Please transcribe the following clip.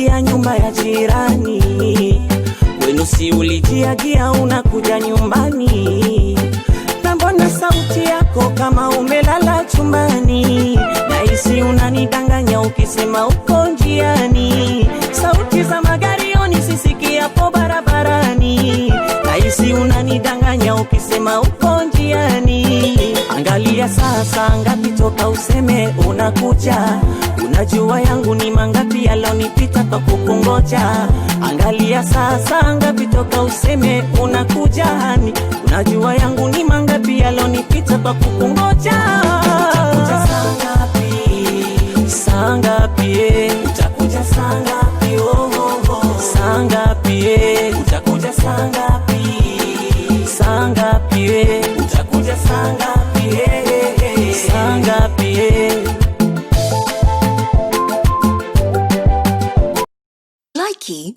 unaingia nyumba ya jirani, wenu si ulijiagia unakuja nyumbani. Na mbona sauti yako kama umelala chumbani, nahisi unanidanganya ukisema uko njiani. Sauti za magari sisikia po barabarani, nahisi unanidanganya ukisema uko njiani. Angalia sasa ngapi toka useme unakuja, unajua yangu ni mangapi yalonipita kwa kukungoja. Angalia sasa ngapi toka useme unakuja, unajua yangu ni mangapi yalonipita kwa kukungoja. Utakuja saa ngapi? Saa ngapi? Utakuja saa ngapi? Saa ngapi? Utakuja saa ngapi? Saa ngapi? Utakuja saa ngapi? Saa ngapi? Likey